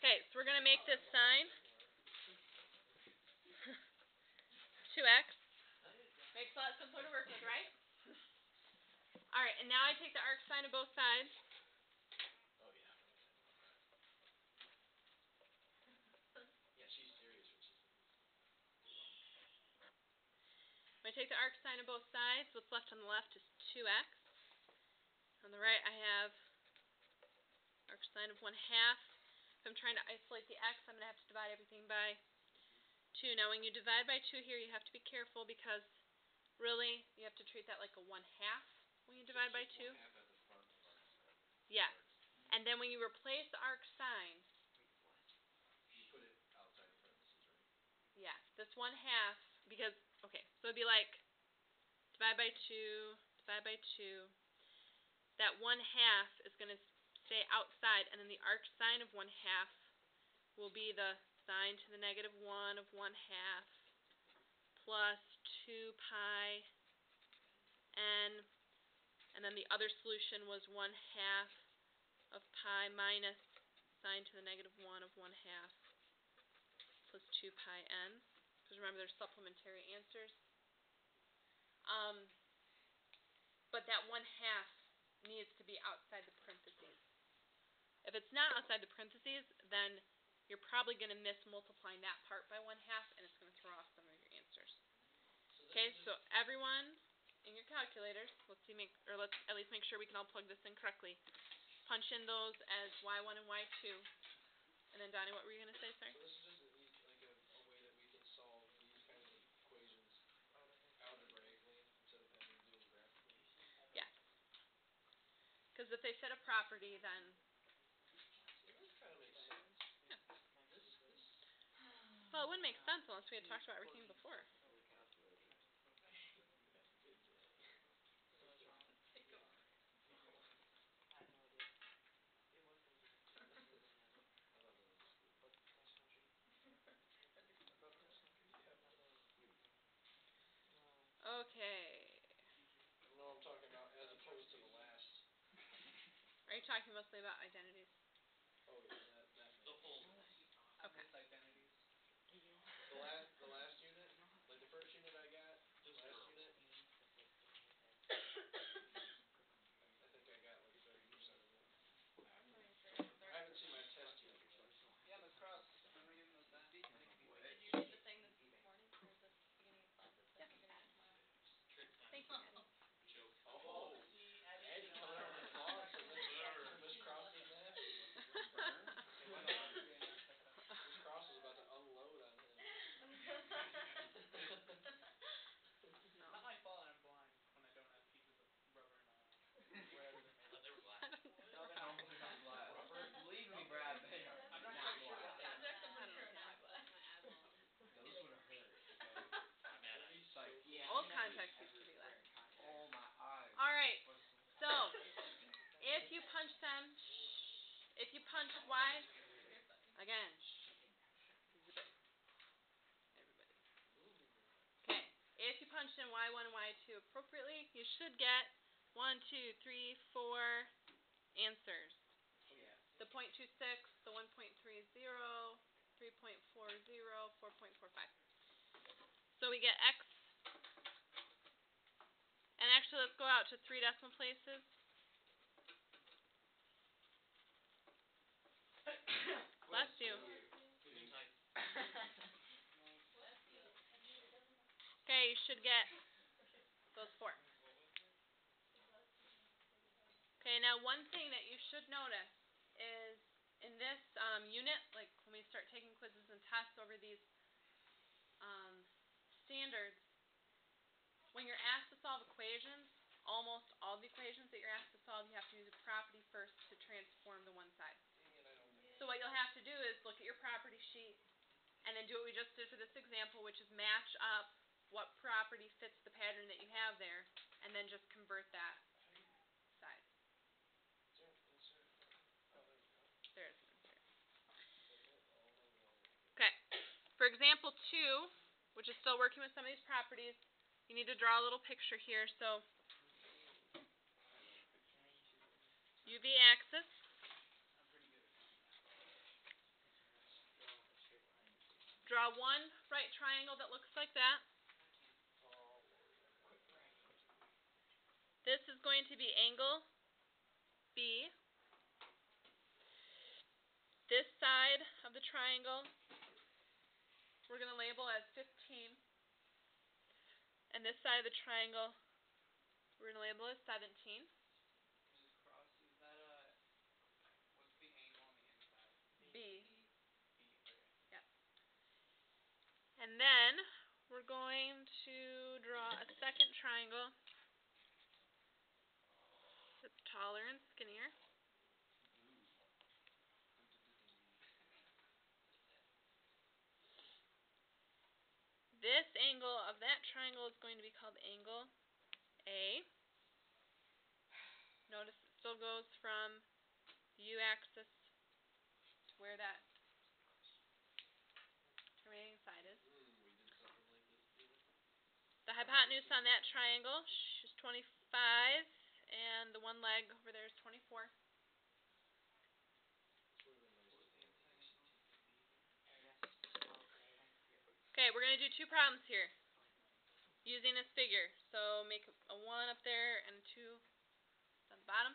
Okay, so we're going to make this sign 2x. Makes a lot simpler to work with, right? Alright, and now I take the arc sine of both sides. Oh, yeah. Yeah, she's serious when she says When I take the arc sine of both sides, what's left on the left is 2x. On the right, I have arc sine of 1/2. If I'm trying to isolate the x, I'm going to have to divide everything by 2. Now, when you divide by 2 here, you have to be careful because, really, you have to treat that like a 1/2 when you divide by 2. 1/2 at the front of arc sine. Yeah. And then when you replace the arc sine... You put it outside the parentheses, right? Yeah, this 1/2, because, okay, so it'd be like, divide by 2, divide by 2. That 1/2 is going to stay outside, and then the arc sine of 1/2 will be the sine to the negative 1 of 1/2 plus 2 pi n, and then the other solution was 1/2 of pi minus sine to the negative 1 of 1/2 plus 2 pi n. Because remember, there's supplementary answers. But that 1/2 needs to be outside the parentheses. If it's not outside the parentheses, then you're probably going to miss multiplying that part by 1/2, and it's going to throw off some of your answers. Okay, so everyone in your calculators, let's at least make sure we can all plug this in correctly. Punch in those as y1 and y2. And then, Donnie, what were you going to say, sorry? So this is just a way that we can solve these kinds of equations algebraically instead of having to do them graphically? Yes. Because if they fit a property, then... Yeah, this kind of makes sense. Yeah. This... Well, it wouldn't make sense unless we had talked about everything before. Okay. No, I'm talking about as opposed to the last. Are you talking mostly about identities? Oh yeah, that makes sense. Okay. Identities. The last unit, like the first unit I got, last unit, I think I got like 30% of them. I haven't seen my test yet. Yeah, those cross. Remember giving those back? Did you need the thing this morning or this beginning of class? It said you're getting it tomorrow. Thank you, Addie. Oh, Addie coming out with a cross and Miss Cross is nasty. Miss Cross is about to unload on him. It's not my fault I'm blind when I don't have pieces of rubber and whatever they're made of. They were glass. No, they're not. They're not glass. Rubber? Believe me, Brad, they are I'm not not quite sure what glass. they are. Context, I'm pretty sure it's not glass. Those would hurt, okay? I'm mad at you. It's like, Old context used to be glass. oh my eyes. Alright, so, if you punch them, if you punch y, again, everybody. Okay, if you punch in y1 and y2 appropriately, you should get 1, 2, 3, 4 answers. Oh yeah. The 0.26, the 1.30, 3.40, 4.45. So we get x, and actually let's go out to 3 decimal places. Bless you. Okay, you should get those 4. Okay, now one thing that you should notice is in this unit, like when we start taking quizzes and tests over these standards, when you're asked to solve equations, almost all the equations that you're asked to solve, you have to use a property first to transform to one side. Dang it, I don't get it. So what you'll have to do is look at your property sheet and then do what we just did for this example, which is match up what property fits the pattern that you have there, and then just convert that side. Insert. Oh, there we go. There it is. Submit all below. Okay. For example 2, which is still working with some of these properties, you need to draw a little picture here. So, UV axis. I'm pretty good at drawing that. draw one right triangle that looks like that. This is going to be angle B. This side of the triangle we're going to label as 15. And this side of the triangle we're going to label as 17. Mrs. Cross, is that what's the angle on the inside? B. B, okay. Yep. And then we're going to draw a second triangle that's taller and skinnier. This angle of that triangle is going to be called angle A. Notice it still goes from the U-axis to where that terminating side is. We did something like this before. The hypotenuse on that triangle is 25, and the one leg over there is 24. Okay, we're going to do two problems here using this figure. So make a 1 up there and a 2 on the bottom.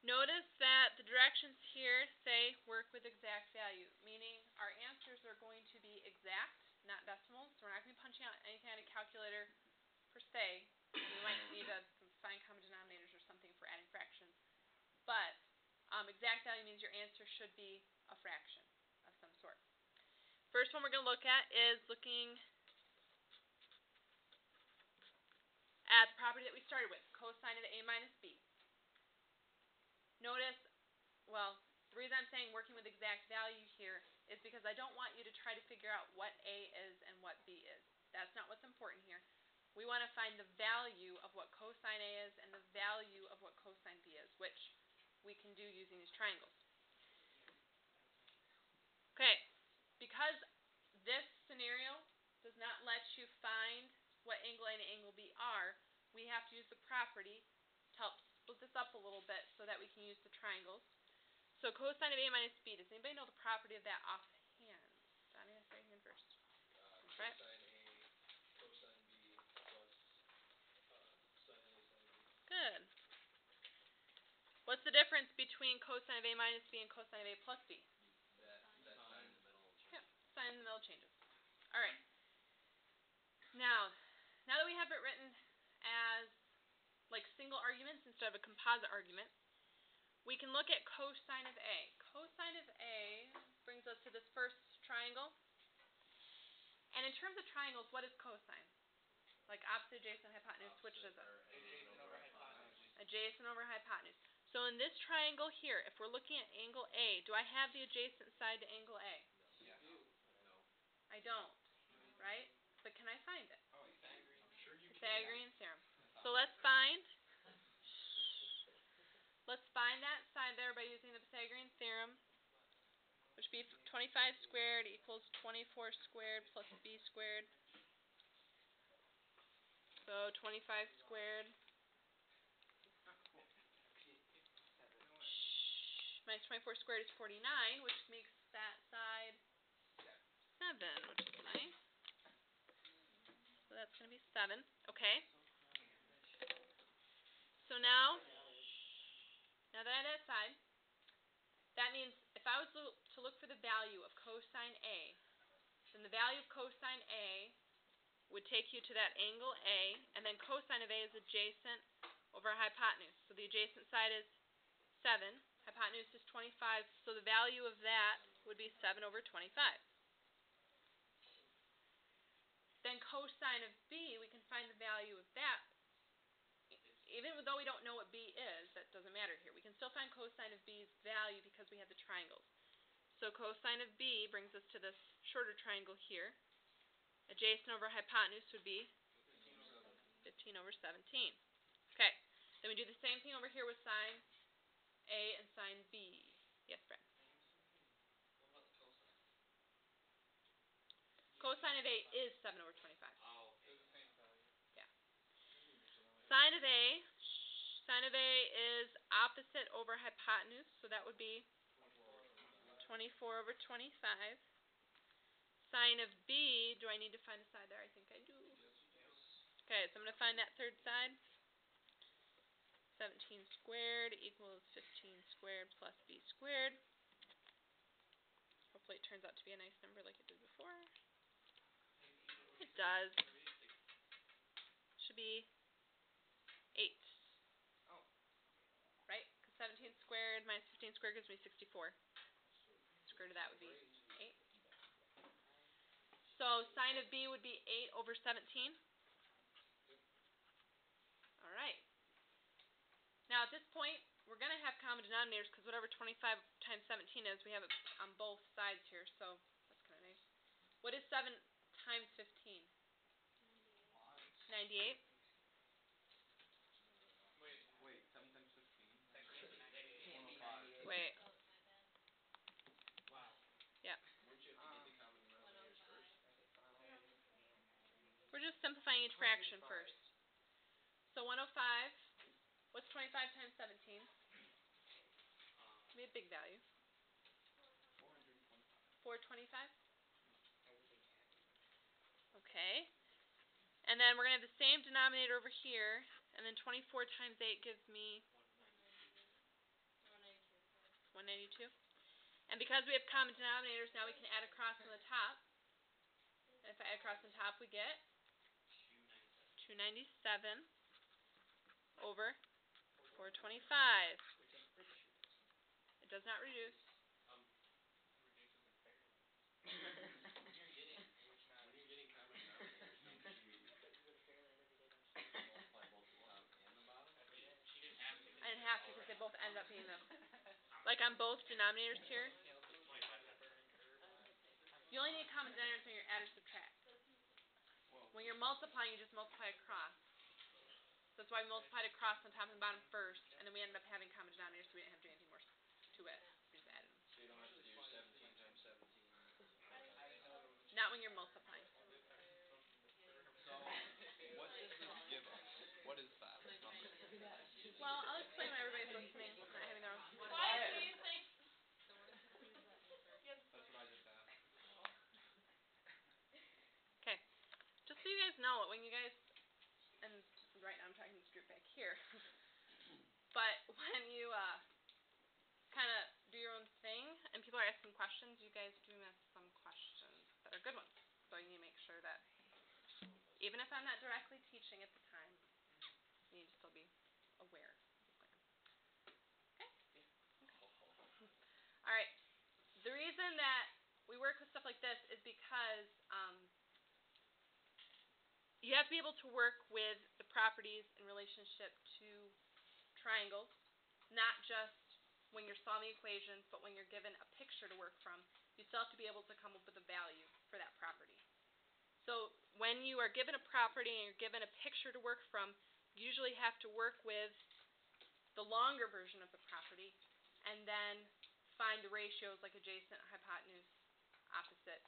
Notice that the directions here say work with exact value, meaning our answers are going to be exact, not decimals. So we're not going to be punching out anything out of a calculator per se. We might need some find common denominators or something for adding fractions. But exact value means your answer should be a fraction of some sort. First one we're going to look at is looking at the property that we started with, cosine of A minus B. Notice, well, the reason I'm saying working with exact value here is because I don't want you to try to figure out what A is and what B is. That's not what's important here. We want to find the value of what cosine A is and the value of what cosine B is, which we can do using these triangles. Okay, because this scenario does not let you find what angle A and angle B are, we have to use the property to help split this up a little bit so that we can use the triangles. So cosine of A minus B, does anybody know the property of that offhand? Donnie, I say hand first. Right. Cosine A, cosine B, plus sine A, sine B. Good. What's the difference between cosine of A minus B and cosine of A plus B? That sign in the middle changes. Yep, sign in the middle changes. Alright. Now that we have it written as like single arguments instead of a composite argument, we can look at cosine of A. Cosine of A brings us to this first triangle. And in terms of triangles, what is cosine? Like opposite, adjacent, hypotenuse, which is it? Adjacent over hypotenuse. Adjacent over hypotenuse. So in this triangle here, if we're looking at angle A, do I have the adjacent side to angle A? Yeah. No. I don't, right? But can I find it? Oh, you can. I'm sure you can. Pythagorean theorem. So let's find that side there by using the Pythagorean theorem, which would be 25 squared equals 24 squared plus b squared. So 25 squared minus 24 squared is 49, which makes that side 7, which is nice. So that's going to be 7. Okay. So now that I have that side, that means if I was to look for the value of cosine A, then the value of cosine A would take you to that angle A, and then cosine of A is adjacent over hypotenuse. So the adjacent side is 7, hypotenuse is 25, so the value of that would be 7 over 25. Then cosine of B, we can find the value of that. Even though we don't know what B is, that doesn't matter here. We can still find cosine of B's value because we have the triangles. So cosine of B brings us to this shorter triangle here. Adjacent over hypotenuse would be 15 over 17. Okay, then we do the same thing over here with sine A and sine B. Yes, Brad? What about the cosine? Cosine of A is 7 over 25. Oh, They're the same value. Yeah. Sine of A is opposite over hypotenuse, so that would be 24 over 25. Sine of B, do I need to find a side there? I think I do. Okay, so I'm going to find that third side. 17 squared equals 15 squared plus B squared. Hopefully it turns out to be a nice number like it did before. It does. Should be 8. Oh. Right? Because 17 squared minus 15 squared gives me 64. Square root of that would be 8. So sine of B would be 8 over 17. All right. Now at this point, we're going to have common denominators because whatever 25 times 17 is, we have it on both sides here. So that's kind of nice. What is 7 times 15? 98. Wait, 7 times 15? Can't be 105. 98. Wait. Wow. Yeah. Wouldn't you have to get the common denominators first? We're just simplifying each fraction first. So 105. What's 25 times 17? It'll be a big value. 425. 425. Everything added. Okay. And then we're going to have the same denominator over here. And then 24 times 8 gives me 192. And because we have common denominators, now we can add across on the top. And if I add across on top, we get 297 over 425. It does not reduce. Reduces it fairly. When you're getting common denominators, don't you multiply both the top and the bottom? I didn't have to because they both end up being them. Like on both denominators here, you only need common denominators when you're add or subtract. When you're multiplying, you just multiply across. So that's why we multiplied across on top and bottom first, and then we ended up having common denominators, so we didn't have to do anything more to it. We just added them. So you don't have to do 17 times 17. I didn't know there was a Not when you're multiplying. So, what does this give us? What is that number? Well, I'll explain when everybody's listening, not having their own. Quiet. That's what I just asked. Okay. Just so you guys know, when you guys, and right now I'm talking to this group back here, but when you kind of do your own thing and people are asking questions, you guys do miss some questions that are good ones. So you need to make sure that even if I'm not directly teaching at the time, you need to still be aware of the plan. Okay? All right. The reason that we work with stuff like this is because you have to be able to work with the properties in relationship to triangles, not just when you're solving equations, but when you're given a picture to work from, you still have to be able to come up with a value for that property. So when you are given a property and you're given a picture to work from, you usually have to work with the longer version of the property and then find the ratios like adjacent, hypotenuse, opposite,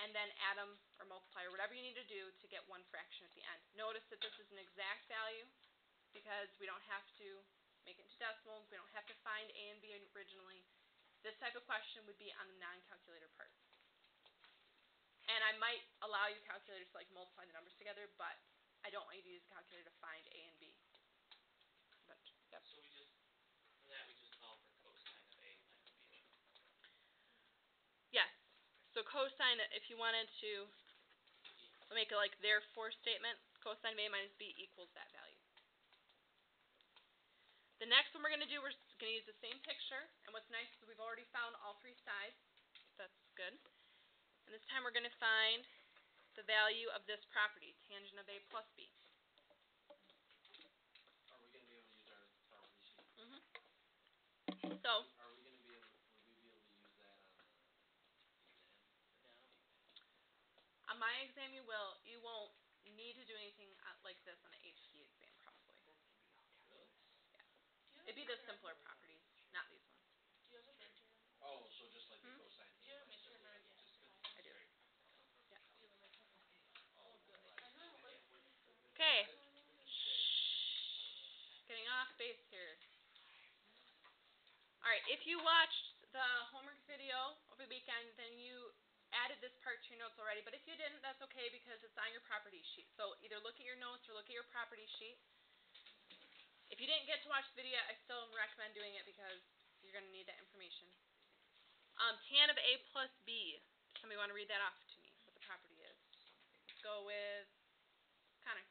and then add them or multiply or whatever you need to do to get one fraction at the end. Notice that this is an exact value because we don't have to make it into decimals. We don't have to find A and B originally. This type of question would be on the non-calculator part. And I might allow you calculators to like multiply the numbers together, but I don't want you to use a calculator to find A and B. But, yep. So we just solve for cosine of A minus B. Yes. So cosine, if you wanted to make it like therefore statement, cosine of A minus B equals that value. The next one we're going to do, we're going to use the same picture. And what's nice is we've already found all three sides. That's good. And this time we're going to find the value of this property, tangent of A plus B. Are we going to be able to use our property sheet? Mm-hmm. So, Are we going to be able? Would we be able to use that on the exam? No. on my exam you will. You won't need to do anything like this on the HT exam probably. Really? Yeah. It'd be the simpler properties, not these ones. Do you have a midterm? Oh, so just like the cosine. Do you have a midterm or Yeah. just I do. Yeah. you have a midterm? Oh, Good. right. I know. Okay. Getting off base here. Alright, if you watched the homework video video over the weekend, then you added this part to your notes already. But if you didn't, that's okay because it's on your property sheet. So either look at your notes or look at your property sheet. If you didn't get to watch the video, I still recommend doing it because you're going to need that information. Tan of A plus B. Somebody want to read that off to me, what the property is? Let's go with Connor.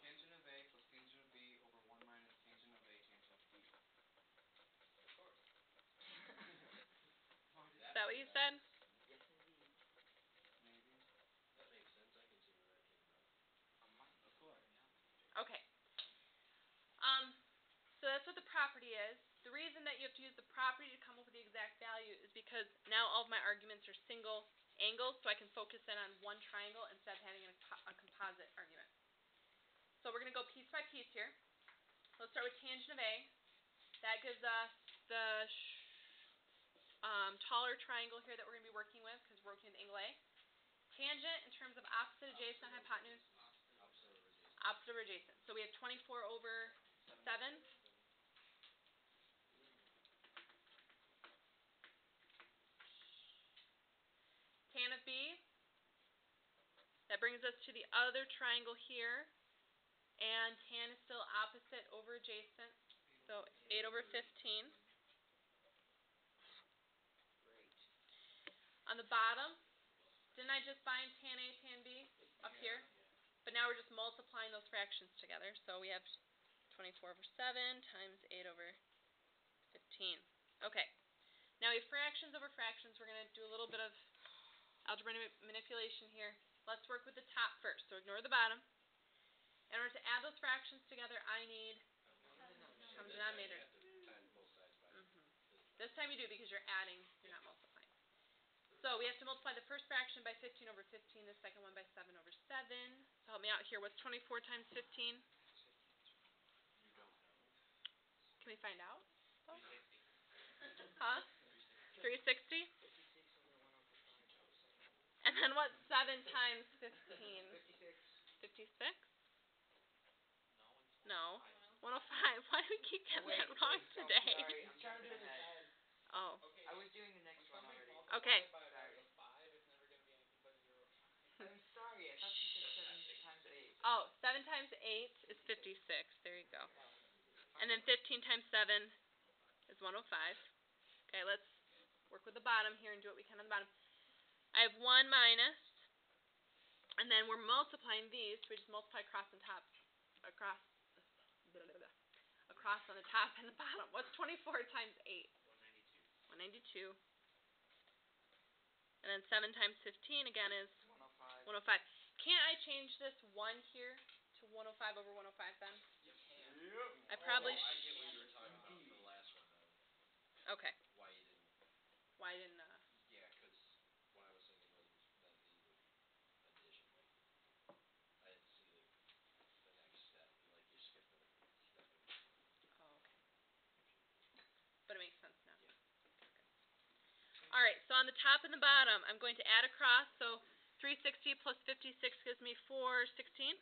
Tangent of A plus tangent of B over 1 minus tangent of A tangent of B. Of course. Is that what you said? Yes, indeed. Maybe. That makes sense. I can see where that came from. Of course. Okay. So that's what the property is. The reason that you have to use the property to come up with the exact value is because now all of my arguments are single angles, so I can focus in on one triangle instead of having a composite argument. So we're going to go piece by piece here. Let's start with tangent of A. That gives us the taller triangle here that we're going to be working with because we're working with angle A. Tangent in terms of opposite, adjacent, hypotenuse. Opposite over adjacent. So we have 24 over 7. Tan of B. That brings us to the other triangle here. And tan is still opposite over adjacent. So 8 over 15. Great. On the bottom, didn't I just find tan A, tan B up here? But now we're just multiplying those fractions together. So we have 24 over 7 times 8 over 15. Okay. Now we have fractions over fractions. We're going to do a little bit of algebra manipulation here. Let's work with the top first. So ignore the bottom. In order to add those fractions together, I need common denominator. Times both sides by This time you do because you're adding, you're not multiplying. So we have to multiply the first fraction by 15 over 15, the second one by 7 over 7. So help me out here. What's 24 times 15? You don't know. Can we find out? 360. Huh? 360? 56 over 105. And then what's 7 times 15? 56. 56? No, it's No. 105. Why do we keep getting that wrong today? Sorry, I'm jumping ahead. Oh. Okay. I was doing the next one already. Okay. By Sorry. a 5, it's never going to be anything but a 0. I'm sorry, I thought you said 7 times 8. Oh, 7 times 8 is 56. There you go. And then 15 times 7 is 105. Okay, let's work with the bottom here and do what we can on the bottom. I have 1 minus, and then we're multiplying these, so we just multiply across on top, across on the top and the bottom. What's 24 times 8? 192. 192. And then 7 times 15 again is 105. 105. Can't I change this 1 here to 105 over 105 then? You can. I probably I get what you were talking about for the last one, though. Okay. Why you didn't. Why didn't Yeah, because what I was thinking was that the addition, like, I didn't see the next step. Like, you skipped a step in between. Oh, okay. But it makes sense now. Yeah. Alright, so on the top and the bottom, I'm going to add across. So 360 plus 56 gives me 416.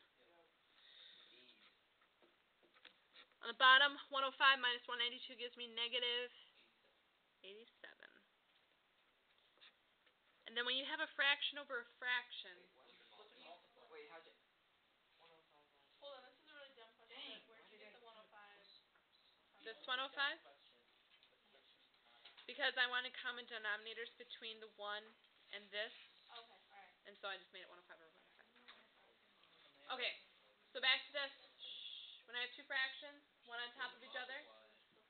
On the bottom, 105 minus 192 gives me negative 87. And then when you have a fraction over a fraction, Wait, how'd you... 105 minus... Hold on, this is a really dumb question. Dang, Where'd why you did get I- the 105? this 105? Because I wanted common denominators between the 1 and this, Okay, alright. and so I just made it 105 over 105. Okay, so back to this. When I have two fractions, one on top of each other,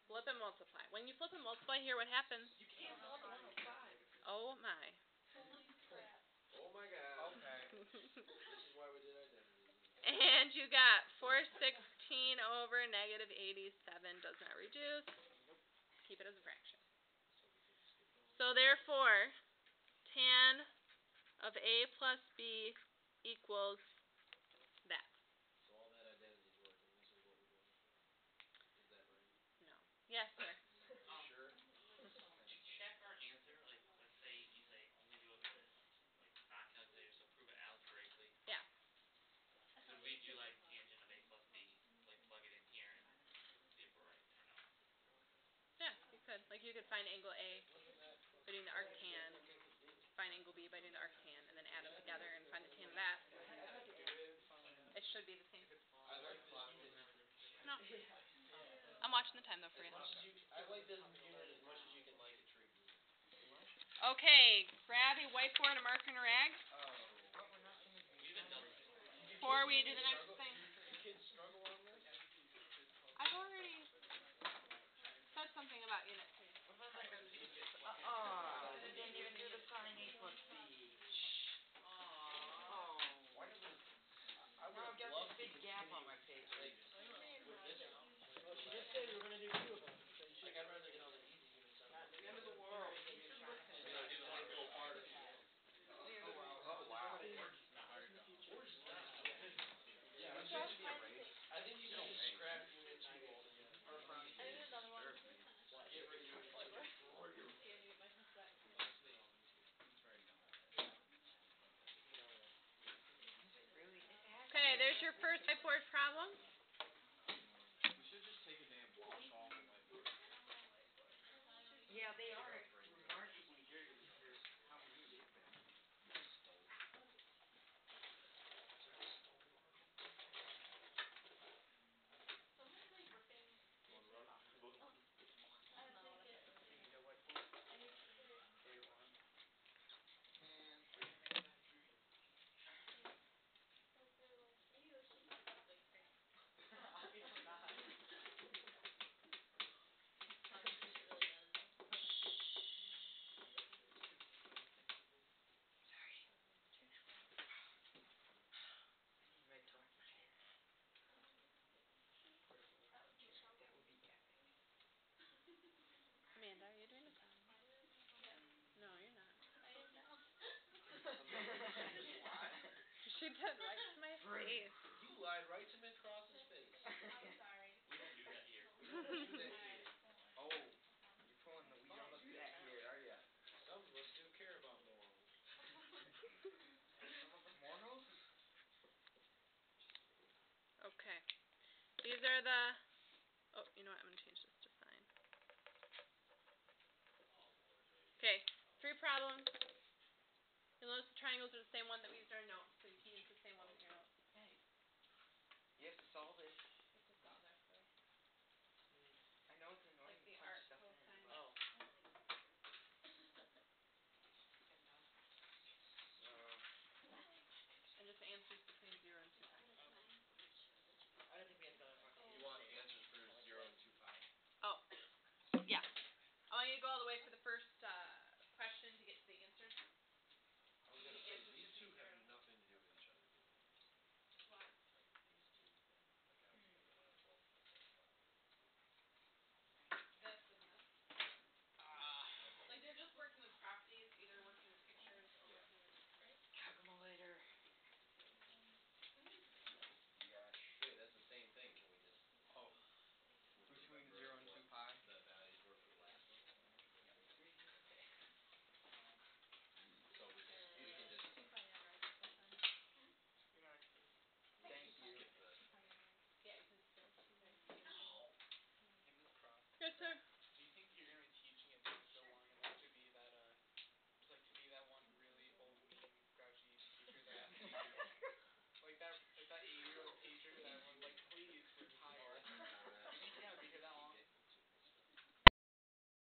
flip and multiply. When you flip and multiply here, what happens? You can't solve the 105. Oh my. Holy crap. Oh my god. Okay. This is why we did identities. And you got 416 over negative 87 does not reduce. Keep it as a fraction. So therefore, tan of A plus B equals that. So all that identity's working. This is what we're doing. Is that right? No. Yes, sir. Sure. To check our answer, like, let's say you say only do it with this, like, not calculator, so prove it algebraically. Yeah. Could we do, like, tangent of A plus B, like, plug it in here and see if we're right or no? Yeah, you could. Like you could find angle A. But doing the arctan, find angle B by doing the arctan, and then add them together and find the tan of that. It should be the same. I like business unit. No. I'm watching the time though for you. I like business unit as much as you can like a trade unit. Okay, grab a whiteboard, a marker, and a rag. What, we're not finished We haven't done this. Before we do the next thing. Do kids struggle on this? I've already said something about unit 3. We didn't even do the sign A plus B. Oh. Why did we? I Now I've would got love this to big gap on continue, my paper. like, with this. Well, she just said we were gonna do 2 of them, so you should. Like, I'd rather get all the easy units out. Not the end of the world. You should do the hard part if you want. Oh wow. Or just not. Yeah, I Just think find I think you should just scrap unit 2 altogether. I need another one. Get rid of unit 2. Destroy your. See, I need my sweat. Really? It has Okay, there's your first whiteboard problem. We should just take a damn wash off the whiteboard. Yeah, they are remarkably dirty for how we use them. Someone's like ripping. Wanna run? I'll take it. You need a whiteboard? I need 3. Okay, 1. Like they're like, ew, she smells like crap. It's not. She really does though. I need my talkie chair. That would be fun. That would be epic. Amanda, are you doing the sound? Yes, No, you're not. I am now. She did right to my face. You lied right to Miss Cross's face. I'm sorry. We don't do that here. We don't do that here. Alright. Oh, you're pulling the we don't do that here, are ya? Some of us do care about morals. Some of us mortals? Okay. These are the